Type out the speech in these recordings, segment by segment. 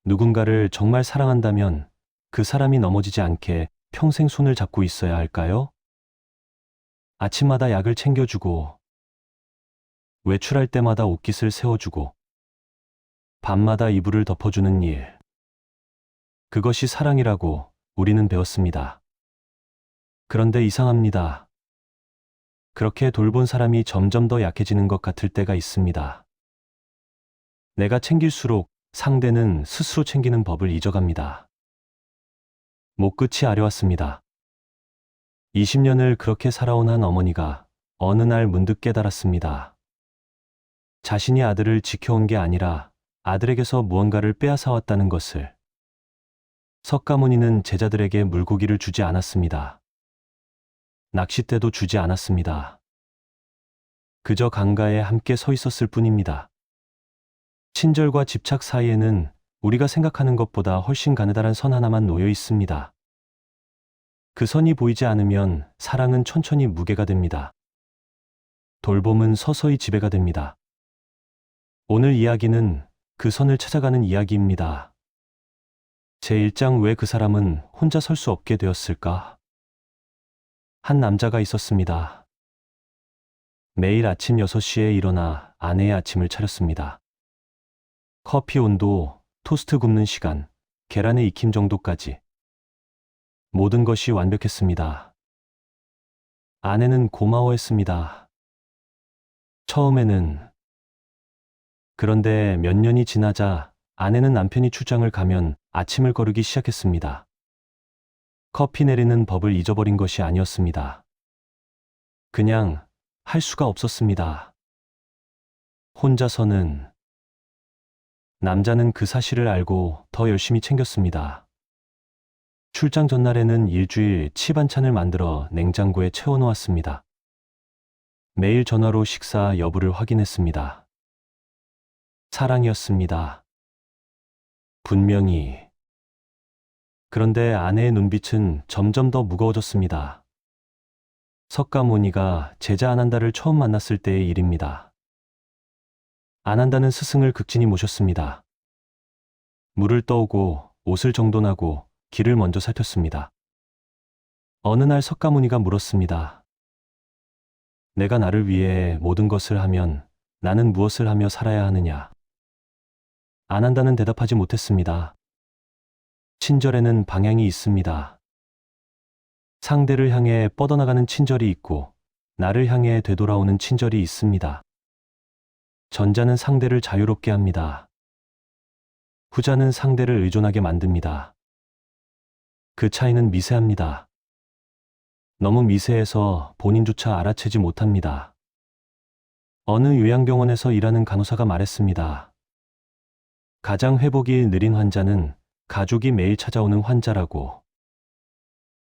누군가를 정말 사랑한다면 그 사람이 넘어지지 않게 평생 손을 잡고 있어야 할까요? 아침마다 약을 챙겨주고, 외출할 때마다 옷깃을 세워주고, 밤마다 이불을 덮어주는 일. 그것이 사랑이라고 우리는 배웠습니다. 그런데 이상합니다. 그렇게 돌본 사람이 점점 더 약해지는 것 같을 때가 있습니다. 내가 챙길수록 상대는 스스로 챙기는 법을 잊어갑니다. 목끝이 아려왔습니다. 20년을 그렇게 살아온 한 어머니가 어느 날 문득 깨달았습니다. 자신이 아들을 지켜온 게 아니라 아들에게서 무언가를 빼앗아왔다는 것을. 석가모니는 제자들에게 물고기를 주지 않았습니다. 낚싯대도 주지 않았습니다. 그저 강가에 함께 서 있었을 뿐입니다. 친절과 집착 사이에는 우리가 생각하는 것보다 훨씬 가느다란 선 하나만 놓여 있습니다. 그 선이 보이지 않으면 사랑은 천천히 무게가 됩니다. 돌봄은 서서히 지배가 됩니다. 오늘 이야기는 그 선을 찾아가는 이야기입니다. 제1장 왜 그 사람은 혼자 설 수 없게 되었을까? 한 남자가 있었습니다. 매일 아침 6시에 일어나 아내의 아침을 차렸습니다. 커피 온도, 토스트 굽는 시간, 계란의 익힘 정도까지. 모든 것이 완벽했습니다. 아내는 고마워했습니다. 처음에는. 그런데 몇 년이 지나자 아내는 남편이 출장을 가면 아침을 거르기 시작했습니다. 커피 내리는 법을 잊어버린 것이 아니었습니다. 그냥 할 수가 없었습니다. 혼자서는. 남자는 그 사실을 알고 더 열심히 챙겼습니다. 출장 전날에는 일주일 치 반찬을 만들어 냉장고에 채워놓았습니다. 매일 전화로 식사 여부를 확인했습니다. 사랑이었습니다. 분명히. 그런데 아내의 눈빛은 점점 더 무거워졌습니다. 석가모니가 제자 아난다를 처음 만났을 때의 일입니다. 아난다는 스승을 극진히 모셨습니다. 물을 떠오고 옷을 정돈하고 길을 먼저 살폈습니다. 어느 날 석가모니가 물었습니다. 내가 나를 위해 모든 것을 하면 나는 무엇을 하며 살아야 하느냐? 아난다는 대답하지 못했습니다. 친절에는 방향이 있습니다. 상대를 향해 뻗어나가는 친절이 있고 나를 향해 되돌아오는 친절이 있습니다. 전자는 상대를 자유롭게 합니다. 후자는 상대를 의존하게 만듭니다. 그 차이는 미세합니다. 너무 미세해서 본인조차 알아채지 못합니다. 어느 요양병원에서 일하는 간호사가 말했습니다. 가장 회복이 느린 환자는 가족이 매일 찾아오는 환자라고.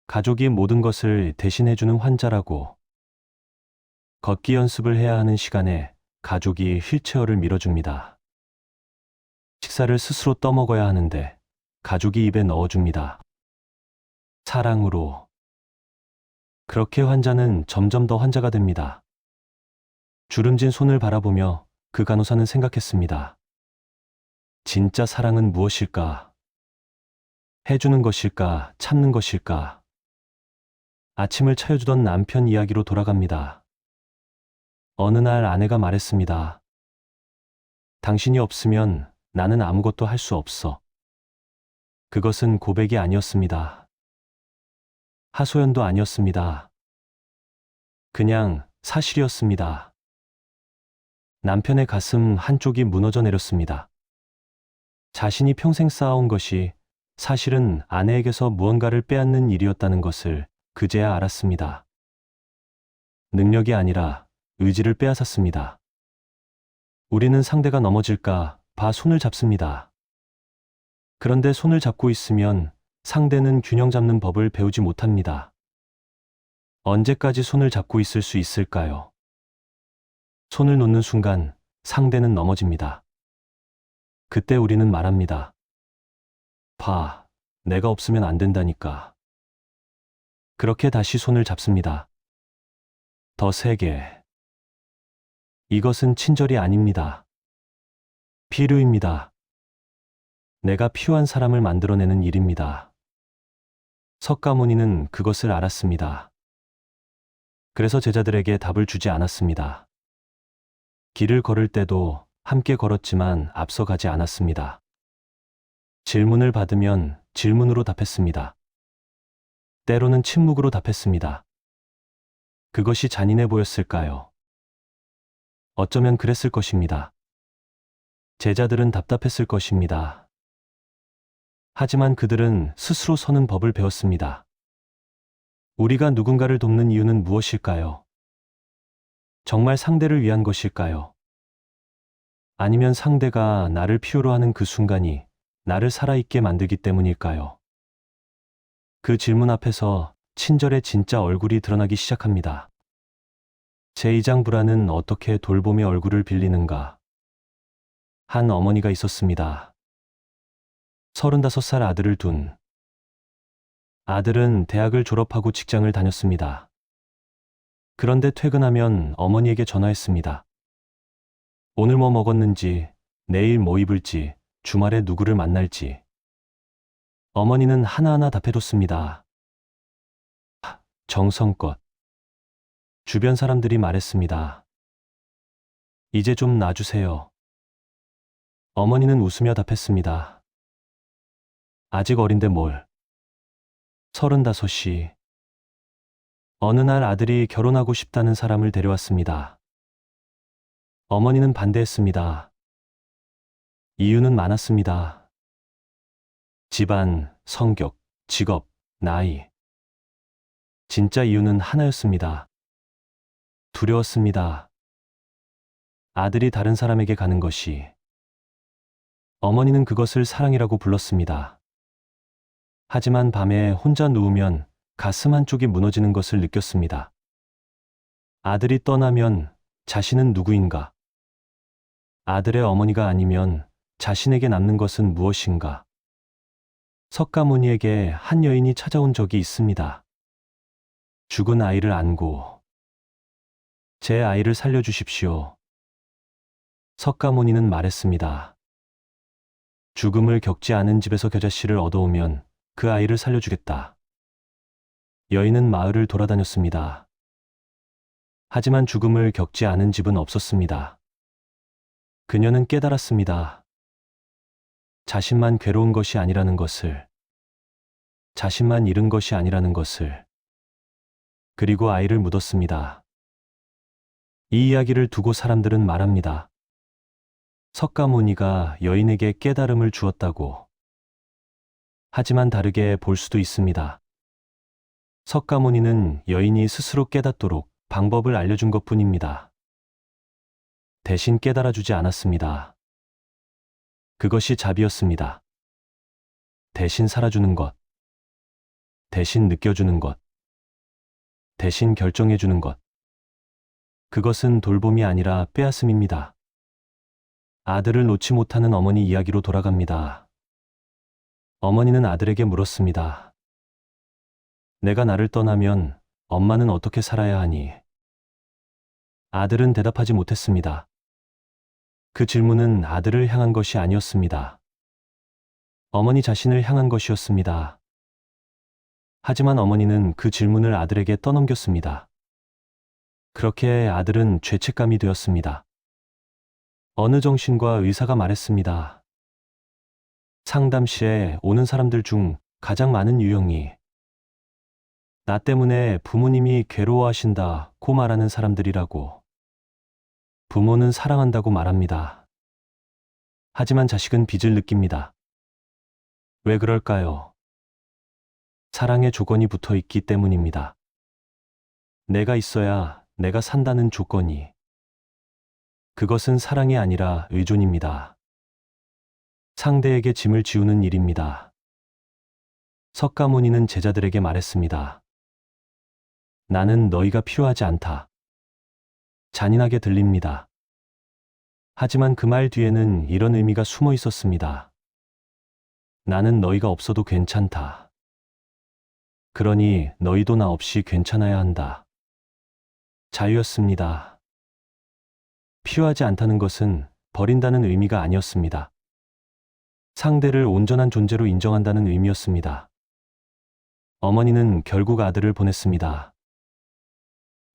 가족이 모든 것을 대신해주는 환자라고. 걷기 연습을 해야 하는 시간에 가족이 휠체어를 밀어줍니다. 식사를 스스로 떠먹어야 하는데 가족이 입에 넣어줍니다. 사랑으로. 그렇게 환자는 점점 더 환자가 됩니다. 주름진 손을 바라보며 그 간호사는 생각했습니다. 진짜 사랑은 무엇일까? 해주는 것일까? 참는 것일까? 아침을 차려주던 남편 이야기로 돌아갑니다. 어느 날 아내가 말했습니다. 당신이 없으면 나는 아무것도 할 수 없어. 그것은 고백이 아니었습니다. 하소연도 아니었습니다. 그냥 사실이었습니다. 남편의 가슴 한쪽이 무너져 내렸습니다. 자신이 평생 쌓아온 것이 사실은 아내에게서 무언가를 빼앗는 일이었다는 것을 그제야 알았습니다. 능력이 아니라 의지를 빼앗았습니다. 우리는 상대가 넘어질까 봐 손을 잡습니다. 그런데 손을 잡고 있으면 상대는 균형 잡는 법을 배우지 못합니다. 언제까지 손을 잡고 있을 수 있을까요? 손을 놓는 순간 상대는 넘어집니다. 그때 우리는 말합니다. 봐, 내가 없으면 안 된다니까. 그렇게 다시 손을 잡습니다. 더 세게. 이것은 친절이 아닙니다. 필요입니다. 내가 필요한 사람을 만들어내는 일입니다. 석가모니는 그것을 알았습니다. 그래서 제자들에게 답을 주지 않았습니다. 길을 걸을 때도 함께 걸었지만 앞서가지 않았습니다. 질문을 받으면 질문으로 답했습니다. 때로는 침묵으로 답했습니다. 그것이 잔인해 보였을까요? 어쩌면 그랬을 것입니다. 제자들은 답답했을 것입니다. 하지만 그들은 스스로 서는 법을 배웠습니다. 우리가 누군가를 돕는 이유는 무엇일까요? 정말 상대를 위한 것일까요? 아니면 상대가 나를 필요로 하는 그 순간이 나를 살아있게 만들기 때문일까요? 그 질문 앞에서 친절의 진짜 얼굴이 드러나기 시작합니다. 제2장 불화는 어떻게 돌봄의 얼굴을 빌리는가? 한 어머니가 있었습니다. 35살 아들을 둔. 아들은 대학을 졸업하고 직장을 다녔습니다. 그런데 퇴근하면 어머니에게 전화했습니다. 오늘 뭐 먹었는지, 내일 뭐 입을지, 주말에 누구를 만날지. 어머니는 하나하나 답해줬습니다. 정성껏. 주변 사람들이 말했습니다. 이제 좀 놔주세요. 어머니는 웃으며 답했습니다. 아직 어린데 뭘. 35이. 어느 날 아들이 결혼하고 싶다는 사람을 데려왔습니다. 어머니는 반대했습니다. 이유는 많았습니다. 집안, 성격, 직업, 나이. 진짜 이유는 하나였습니다. 두려웠습니다. 아들이 다른 사람에게 가는 것이. 어머니는 그것을 사랑이라고 불렀습니다. 하지만 밤에 혼자 누우면 가슴 한쪽이 무너지는 것을 느꼈습니다. 아들이 떠나면 자신은 누구인가? 아들의 어머니가 아니면 자신에게 남는 것은 무엇인가? 석가모니에게 한 여인이 찾아온 적이 있습니다. 죽은 아이를 안고 제 아이를 살려주십시오. 석가모니는 말했습니다. 죽음을 겪지 않은 집에서 겨자씨를 얻어오면 그 아이를 살려주겠다. 여인은 마을을 돌아다녔습니다. 하지만 죽음을 겪지 않은 집은 없었습니다. 그녀는 깨달았습니다. 자신만 괴로운 것이 아니라는 것을, 자신만 잃은 것이 아니라는 것을. 그리고 아이를 묻었습니다. 이 이야기를 두고 사람들은 말합니다. 석가모니가 여인에게 깨달음을 주었다고. 하지만 다르게 볼 수도 있습니다. 석가모니는 여인이 스스로 깨닫도록 방법을 알려준 것뿐입니다. 대신 깨달아주지 않았습니다. 그것이 자비였습니다. 대신 살아주는 것, 대신 느껴주는 것, 대신 결정해주는 것. 그것은 돌봄이 아니라 빼앗음입니다. 아들을 놓지 못하는 어머니 이야기로 돌아갑니다. 어머니는 아들에게 물었습니다. 내가 나를 떠나면 엄마는 어떻게 살아야 하니? 아들은 대답하지 못했습니다. 그 질문은 아들을 향한 것이 아니었습니다. 어머니 자신을 향한 것이었습니다. 하지만 어머니는 그 질문을 아들에게 떠넘겼습니다. 그렇게 아들은 죄책감이 되었습니다. 어느 정신과 의사가 말했습니다. 상담실에 오는 사람들 중 가장 많은 유형이 나 때문에 부모님이 괴로워하신다고 말하는 사람들이라고. 부모는 사랑한다고 말합니다. 하지만 자식은 빚을 느낍니다. 왜 그럴까요? 사랑의 조건이 붙어 있기 때문입니다. 내가 있어야 내가 산다는 조건이. 그것은 사랑이 아니라 의존입니다. 상대에게 짐을 지우는 일입니다. 석가모니는 제자들에게 말했습니다. 나는 너희가 필요하지 않다. 잔인하게 들립니다. 하지만 그 말 뒤에는 이런 의미가 숨어 있었습니다. 나는 너희가 없어도 괜찮다. 그러니 너희도 나 없이 괜찮아야 한다. 자유였습니다. 필요하지 않다는 것은 버린다는 의미가 아니었습니다. 상대를 온전한 존재로 인정한다는 의미였습니다. 어머니는 결국 아들을 보냈습니다.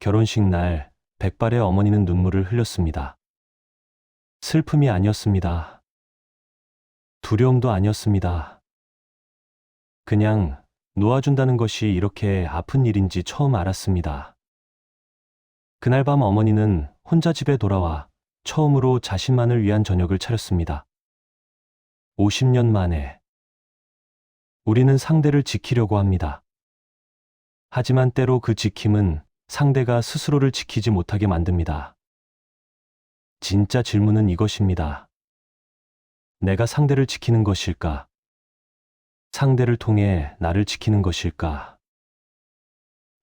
결혼식 날 백발의 어머니는 눈물을 흘렸습니다. 슬픔이 아니었습니다. 두려움도 아니었습니다. 그냥 놓아준다는 것이 이렇게 아픈 일인지 처음 알았습니다. 그날 밤 어머니는 혼자 집에 돌아와 처음으로 자신만을 위한 저녁을 차렸습니다. 50년 만에 우리는 상대를 지키려고 합니다. 하지만 때로 그 지킴은 상대가 스스로를 지키지 못하게 만듭니다. 진짜 질문은 이것입니다. 내가 상대를 지키는 것일까? 상대를 통해 나를 지키는 것일까?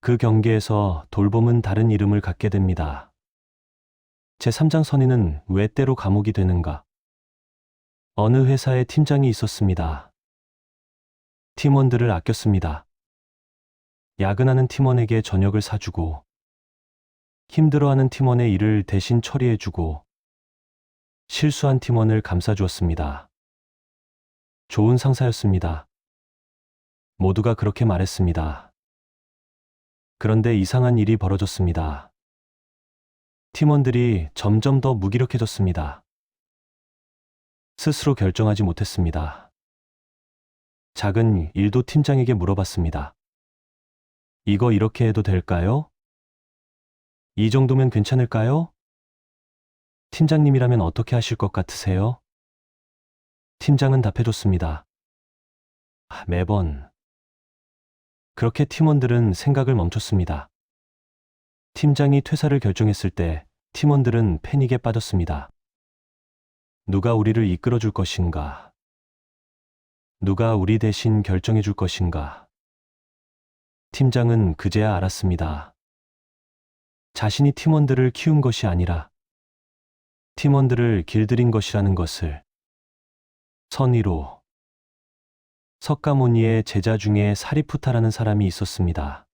그 경계에서 돌봄은 다른 이름을 갖게 됩니다. 제3장 선의는 왜 때로 감옥이 되는가? 어느 회사에 팀장이 있었습니다. 팀원들을 아꼈습니다. 야근하는 팀원에게 저녁을 사주고, 힘들어하는 팀원의 일을 대신 처리해주고, 실수한 팀원을 감싸주었습니다. 좋은 상사였습니다. 모두가 그렇게 말했습니다. 그런데 이상한 일이 벌어졌습니다. 팀원들이 점점 더 무기력해졌습니다. 스스로 결정하지 못했습니다. 작은 일도 팀장에게 물어봤습니다. 이거 이렇게 해도 될까요? 이 정도면 괜찮을까요? 팀장님이라면 어떻게 하실 것 같으세요? 팀장은 답해줬습니다. 매번. 그렇게 팀원들은 생각을 멈췄습니다. 팀장이 퇴사를 결정했을 때 팀원들은 패닉에 빠졌습니다. 누가 우리를 이끌어줄 것인가? 누가 우리 대신 결정해줄 것인가? 팀장은 그제야 알았습니다. 자신이 팀원들을 키운 것이 아니라 팀원들을 길들인 것이라는 것을. 선의로. 석가모니의 제자 중에 사리푸타라는 사람이 있었습니다.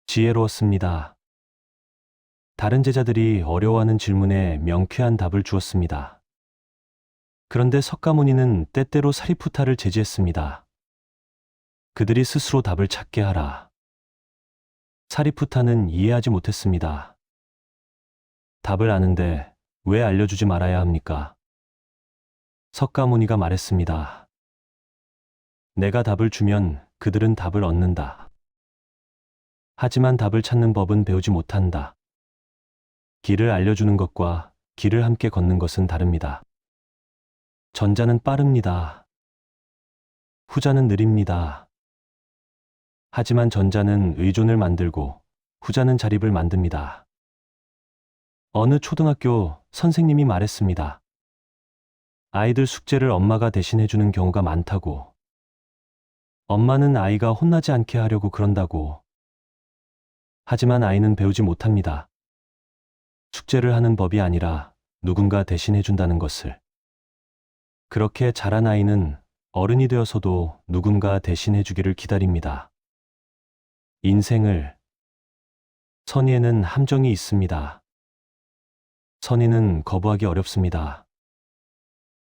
지혜로웠습니다. 다른 제자들이 어려워하는 질문에 명쾌한 답을 주었습니다. 그런데 석가모니는 때때로 사리푸타를 제지했습니다. 그들이 스스로 답을 찾게 하라. 사리푸타는 이해하지 못했습니다. 답을 아는데 왜 알려주지 말아야 합니까? 석가모니가 말했습니다. 내가 답을 주면 그들은 답을 얻는다. 하지만 답을 찾는 법은 배우지 못한다. 길을 알려주는 것과 길을 함께 걷는 것은 다릅니다. 전자는 빠릅니다. 후자는 느립니다. 하지만 전자는 의존을 만들고 후자는 자립을 만듭니다. 어느 초등학교 선생님이 말했습니다. 아이들 숙제를 엄마가 대신해주는 경우가 많다고. 엄마는 아이가 혼나지 않게 하려고 그런다고. 하지만 아이는 배우지 못합니다. 숙제를 하는 법이 아니라 누군가 대신해준다는 것을. 그렇게 자란 아이는 어른이 되어서도 누군가 대신해주기를 기다립니다. 인생을. 선의에는 함정이 있습니다. 선의는 거부하기 어렵습니다.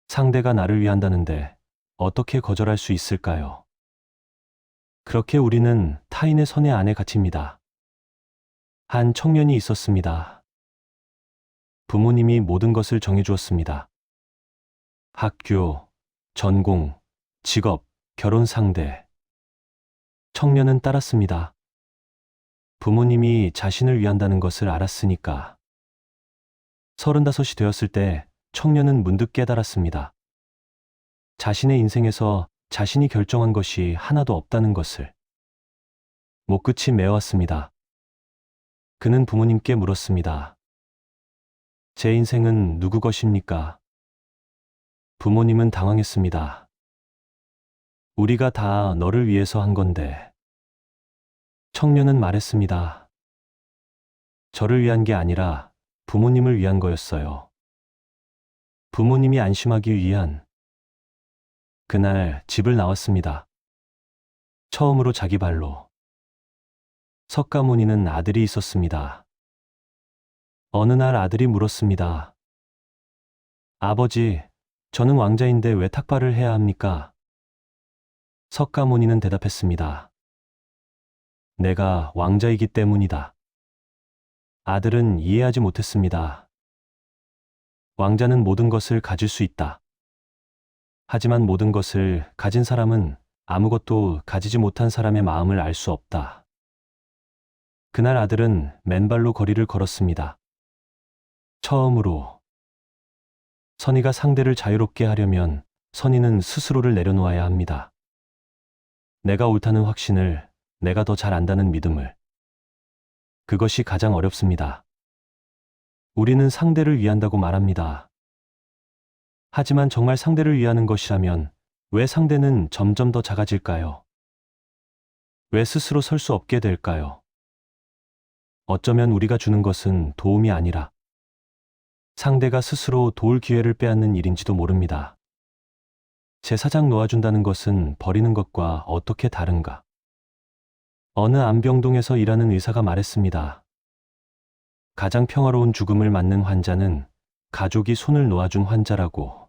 상대가 나를 위한다는데 어떻게 거절할 수 있을까요? 그렇게 우리는 타인의 선의 안에 갇힙니다. 한 청년이 있었습니다. 부모님이 모든 것을 정해주었습니다. 학교, 전공, 직업, 결혼 상대. 청년은 따랐습니다. 부모님이 자신을 위한다는 것을 알았으니까. 35이 되었을 때 청년은 문득 깨달았습니다. 자신의 인생에서 자신이 결정한 것이 하나도 없다는 것을. 목끝이 메어왔습니다. 그는 부모님께 물었습니다. 제 인생은 누구 것입니까? 부모님은 당황했습니다. 우리가 다 너를 위해서 한 건데. 청년은 말했습니다. 저를 위한 게 아니라 부모님을 위한 거였어요. 부모님이 안심하기 위한. 그날 집을 나왔습니다. 처음으로 자기 발로. 석가모니는 아들이 있었습니다. 어느 날 아들이 물었습니다. 아버지, 저는 왕자인데 왜 탁발을 해야 합니까? 석가모니는 대답했습니다. 내가 왕자이기 때문이다. 아들은 이해하지 못했습니다. 왕자는 모든 것을 가질 수 있다. 하지만 모든 것을 가진 사람은 아무것도 가지지 못한 사람의 마음을 알 수 없다. 그날 아들은 맨발로 거리를 걸었습니다. 처음으로 선의가 상대를 자유롭게 하려면 선의는 스스로를 내려놓아야 합니다. 내가 옳다는 확신을, 내가 더 잘 안다는 믿음을. 그것이 가장 어렵습니다. 우리는 상대를 위한다고 말합니다. 하지만 정말 상대를 위하는 것이라면 왜 상대는 점점 더 작아질까요? 왜 스스로 설 수 없게 될까요? 어쩌면 우리가 주는 것은 도움이 아니라 상대가 스스로 도울 기회를 빼앗는 일인지도 모릅니다. 제사장 놓아준다는 것은 버리는 것과 어떻게 다른가? 어느 안병동에서 일하는 의사가 말했습니다. 가장 평화로운 죽음을 맞는 환자는 가족이 손을 놓아준 환자라고.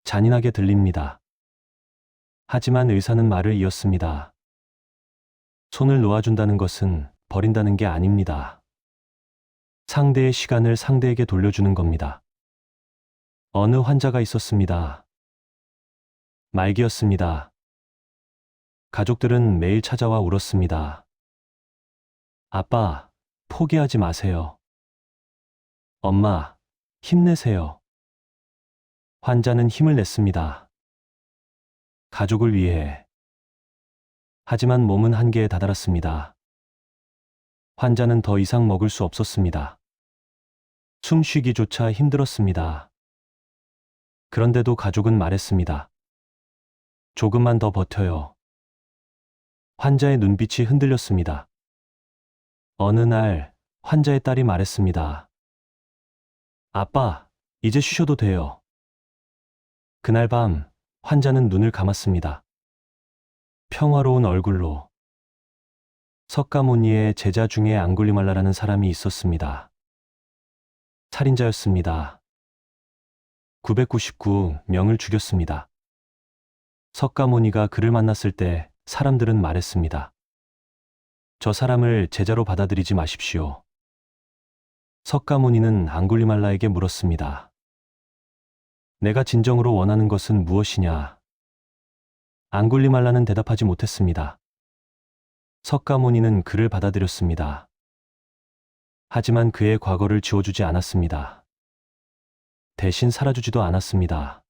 잔인하게 들립니다. 하지만 의사는 말을 이었습니다. 손을 놓아준다는 것은 버린다는 게 아닙니다. 상대의 시간을 상대에게 돌려주는 겁니다. 어느 환자가 있었습니다. 말기였습니다. 가족들은 매일 찾아와 울었습니다. 아빠, 포기하지 마세요. 엄마, 힘내세요. 환자는 힘을 냈습니다. 가족을 위해. 하지만 몸은 한계에 다다랐습니다. 환자는 더 이상 먹을 수 없었습니다. 숨쉬기조차 힘들었습니다. 그런데도 가족은 말했습니다. 조금만 더 버텨요. 환자의 눈빛이 흔들렸습니다. 어느 날 환자의 딸이 말했습니다. 아빠, 이제 쉬셔도 돼요. 그날 밤 환자는 눈을 감았습니다. 평화로운 얼굴로. 석가모니의 제자 중에 앙굴리말라라는 사람이 있었습니다. 살인자였습니다. 999명을 죽였습니다. 석가모니가 그를 만났을 때 사람들은 말했습니다. 저 사람을 제자로 받아들이지 마십시오. 석가모니는 앙굴리말라에게 물었습니다. 내가 진정으로 원하는 것은 무엇이냐? 앙굴리말라는 대답하지 못했습니다. 석가모니는 그를 받아들였습니다. 하지만 그의 과거를 지워주지 않았습니다. 대신 살아주지도 않았습니다.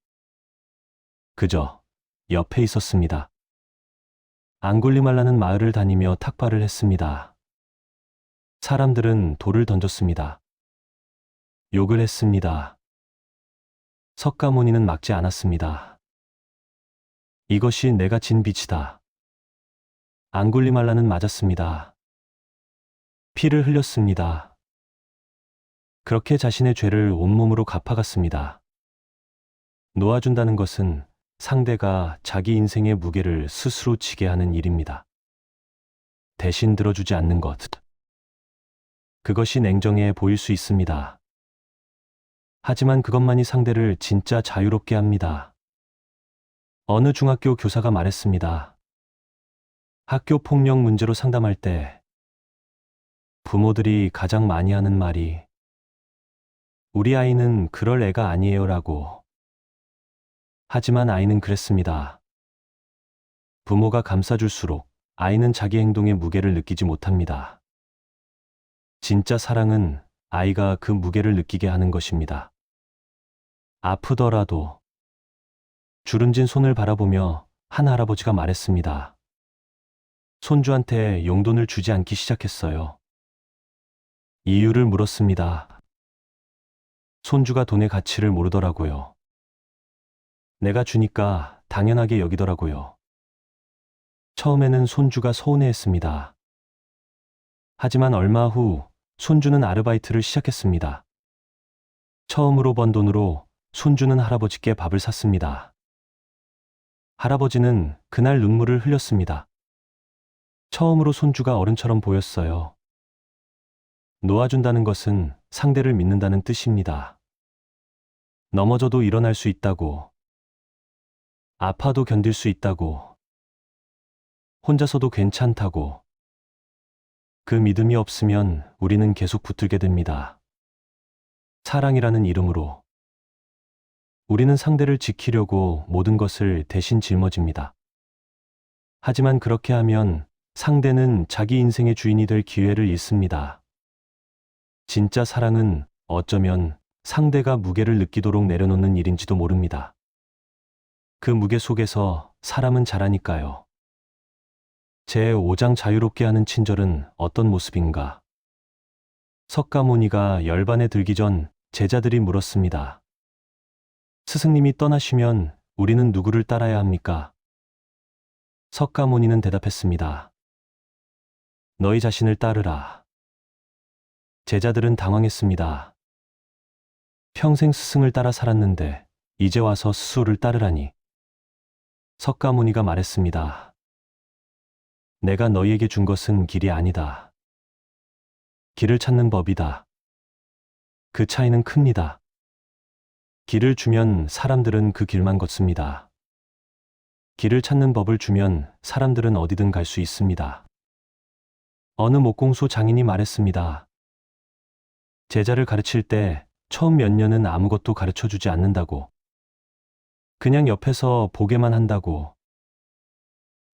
그저 옆에 있었습니다. 앙굴리말라는 마을을 다니며 탁발을 했습니다. 사람들은 돌을 던졌습니다. 욕을 했습니다. 석가모니는 막지 않았습니다. 이것이 내가 진 빛이다. 앙굴리말라는 맞았습니다. 피를 흘렸습니다. 그렇게 자신의 죄를 온몸으로 갚아갔습니다. 놓아준다는 것은 상대가 자기 인생의 무게를 스스로 지게 하는 일입니다. 대신 들어주지 않는 것. 그것이 냉정해 보일 수 있습니다. 하지만 그것만이 상대를 진짜 자유롭게 합니다. 어느 중학교 교사가 말했습니다. 학교 폭력 문제로 상담할 때 부모들이 가장 많이 하는 말이 우리 아이는 그럴 애가 아니에요라고. 하지만 아이는 그랬습니다. 부모가 감싸줄수록 아이는 자기 행동의 무게를 느끼지 못합니다. 진짜 사랑은 아이가 그 무게를 느끼게 하는 것입니다. 아프더라도. 주름진 손을 바라보며 한 할아버지가 말했습니다. 손주한테 용돈을 주지 않기 시작했어요. 이유를 물었습니다. 손주가 돈의 가치를 모르더라고요. 내가 주니까 당연하게 여기더라고요. 처음에는 손주가 서운해했습니다. 하지만 얼마 후 손주는 아르바이트를 시작했습니다. 처음으로 번 돈으로 손주는 할아버지께 밥을 샀습니다. 할아버지는 그날 눈물을 흘렸습니다. 처음으로 손주가 어른처럼 보였어요. 놓아준다는 것은 상대를 믿는다는 뜻입니다. 넘어져도 일어날 수 있다고. 아파도 견딜 수 있다고. 혼자서도 괜찮다고. 그 믿음이 없으면 우리는 계속 붙들게 됩니다. 사랑이라는 이름으로. 우리는 상대를 지키려고 모든 것을 대신 짊어집니다. 하지만 그렇게 하면 상대는 자기 인생의 주인이 될 기회를 잃습니다. 진짜 사랑은 어쩌면 상대가 무게를 느끼도록 내려놓는 일인지도 모릅니다. 그 무게 속에서 사람은 자라니까요. 제5장 자유롭게 하는 친절은 어떤 모습인가? 석가모니가 열반에 들기 전 제자들이 물었습니다. 스승님이 떠나시면 우리는 누구를 따라야 합니까? 석가모니는 대답했습니다. 너희 자신을 따르라. 제자들은 당황했습니다. 평생 스승을 따라 살았는데 이제 와서 스스로를 따르라니. 석가모니가 말했습니다. 내가 너희에게 준 것은 길이 아니다. 길을 찾는 법이다. 그 차이는 큽니다. 길을 주면 사람들은 그 길만 걷습니다. 길을 찾는 법을 주면 사람들은 어디든 갈 수 있습니다. 어느 목공소 장인이 말했습니다. 제자를 가르칠 때 처음 몇 년은 아무것도 가르쳐 주지 않는다고. 그냥 옆에서 보게만 한다고.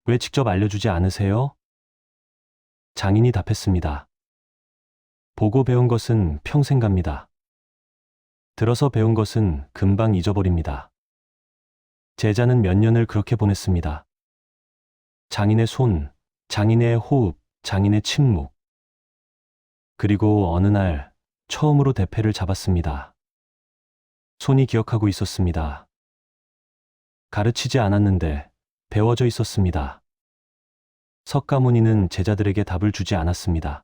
왜 직접 알려주지 않으세요? 장인이 답했습니다. 보고 배운 것은 평생 갑니다. 들어서 배운 것은 금방 잊어버립니다. 제자는 몇 년을 그렇게 보냈습니다. 장인의 손, 장인의 호흡, 장인의 침묵. 그리고 어느 날 처음으로 대패를 잡았습니다. 손이 기억하고 있었습니다. 가르치지 않았는데 배워져 있었습니다. 석가모니는 제자들에게 답을 주지 않았습니다.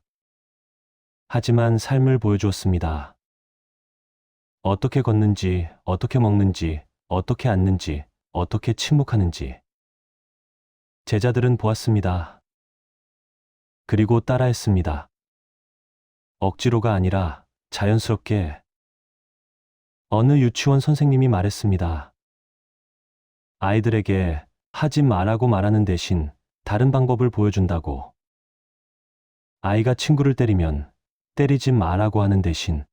하지만 삶을 보여주었습니다. 어떻게 걷는지, 어떻게 먹는지, 어떻게 앉는지, 어떻게 침묵하는지. 제자들은 보았습니다. 그리고 따라했습니다. 억지로가 아니라 자연스럽게. 어느 유치원 선생님이 말했습니다. 아이들에게 하지 말라고 말하는 대신 다른 방법을 보여준다고. 아이가 친구를 때리면 때리지 말라고 하는 대신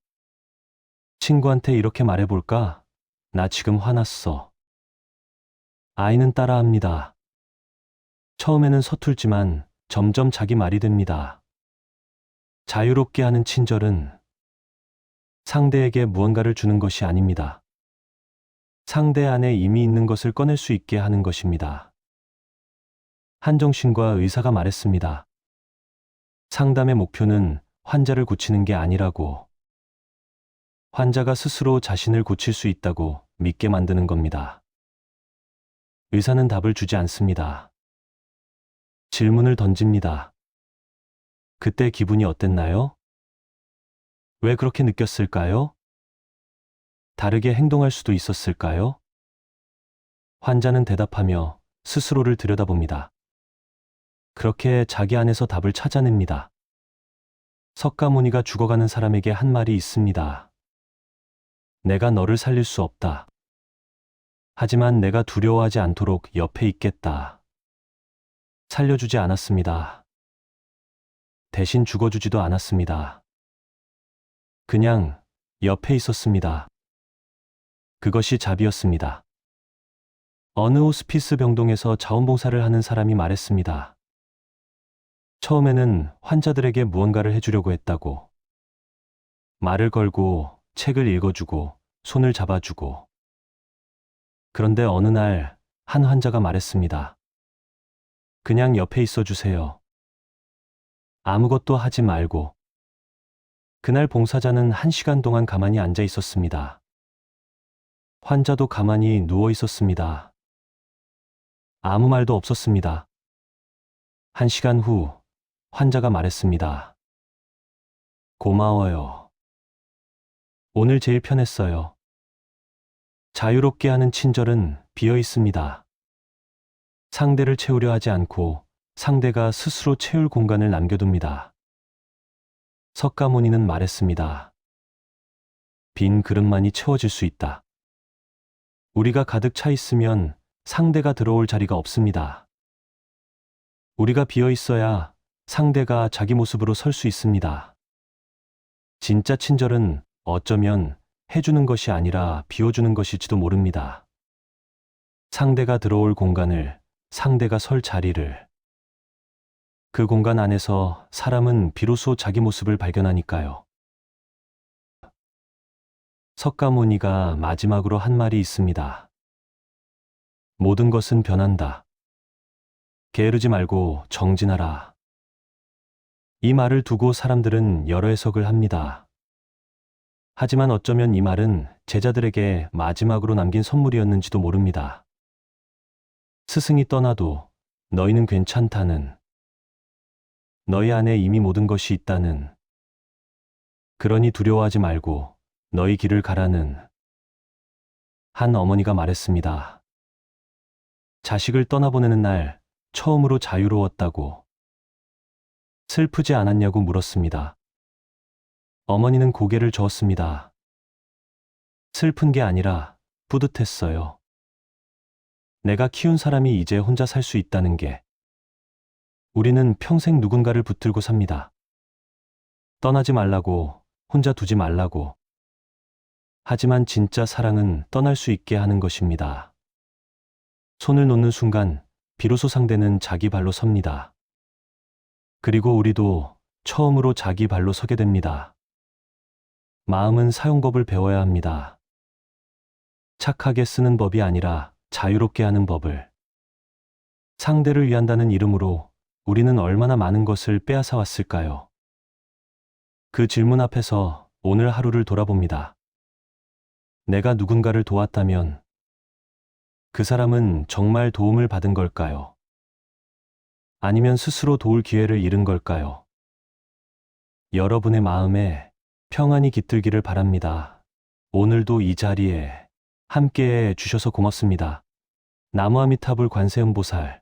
친구한테 이렇게 말해볼까? 나 지금 화났어. 아이는 따라합니다. 처음에는 서툴지만 점점 자기 말이 됩니다. 자유롭게 하는 친절은 상대에게 무언가를 주는 것이 아닙니다. 상대 안에 이미 있는 것을 꺼낼 수 있게 하는 것입니다. 한정신과 의사가 말했습니다. 상담의 목표는 환자를 고치는 게 아니라고. 환자가 스스로 자신을 고칠 수 있다고 믿게 만드는 겁니다. 의사는 답을 주지 않습니다. 질문을 던집니다. 그때 기분이 어땠나요? 왜 그렇게 느꼈을까요? 다르게 행동할 수도 있었을까요? 환자는 대답하며 스스로를 들여다봅니다. 그렇게 자기 안에서 답을 찾아냅니다. 석가모니가 죽어가는 사람에게 한 말이 있습니다. 내가 너를 살릴 수 없다. 하지만 내가 두려워하지 않도록 옆에 있겠다. 살려주지 않았습니다. 대신 죽어주지도 않았습니다. 그냥 옆에 있었습니다. 그것이 자비였습니다. 어느 호스피스 병동에서 자원봉사를 하는 사람이 말했습니다. 처음에는 환자들에게 무언가를 해주려고 했다고. 말을 걸고 책을 읽어주고 손을 잡아주고. 그런데 어느 날 한 환자가 말했습니다. 그냥 옆에 있어 주세요. 아무것도 하지 말고. 그날 봉사자는 1시간 동안 가만히 앉아 있었습니다. 환자도 가만히 누워 있었습니다. 아무 말도 없었습니다. 1시간 후 환자가 말했습니다. 고마워요. 오늘 제일 편했어요. 자유롭게 하는 친절은 비어 있습니다. 상대를 채우려 하지 않고 상대가 스스로 채울 공간을 남겨둡니다. 석가모니는 말했습니다. 빈 그릇만이 채워질 수 있다. 우리가 가득 차 있으면 상대가 들어올 자리가 없습니다. 우리가 비어 있어야 상대가 자기 모습으로 설 수 있습니다. 진짜 친절은 어쩌면 해주는 것이 아니라 비워주는 것일지도 모릅니다. 상대가 들어올 공간을, 상대가 설 자리를, 그 공간 안에서 사람은 비로소 자기 모습을 발견하니까요. 석가모니가 마지막으로 한 말이 있습니다. 모든 것은 변한다. 게으르지 말고 정진하라. 이 말을 두고 사람들은 여러 해석을 합니다. 하지만 어쩌면 이 말은 제자들에게 마지막으로 남긴 선물이었는지도 모릅니다. 스승이 떠나도 너희는 괜찮다는, 너희 안에 이미 모든 것이 있다는, 그러니 두려워하지 말고 너희 길을 가라는, 한 어머니가 말했습니다. 자식을 떠나보내는 날 처음으로 자유로웠다고. 슬프지 않았냐고 물었습니다. 어머니는 고개를 저었습니다. 슬픈 게 아니라 뿌듯했어요. 내가 키운 사람이 이제 혼자 살 수 있다는 게. 우리는 평생 누군가를 붙들고 삽니다. 떠나지 말라고, 혼자 두지 말라고. 하지만 진짜 사랑은 떠날 수 있게 하는 것입니다. 손을 놓는 순간 비로소 상대는 자기 발로 섭니다. 그리고 우리도 처음으로 자기 발로 서게 됩니다. 마음은 사용법을 배워야 합니다. 착하게 쓰는 법이 아니라 자유롭게 하는 법을. 상대를 위한다는 이름으로 우리는 얼마나 많은 것을 빼앗아 왔을까요? 그 질문 앞에서 오늘 하루를 돌아봅니다. 내가 누군가를 도왔다면 그 사람은 정말 도움을 받은 걸까요? 아니면 스스로 도울 기회를 잃은 걸까요? 여러분의 마음에 평안이 깃들기를 바랍니다. 오늘도 이 자리에 함께해 주셔서 고맙습니다. 나무아미타불 관세음보살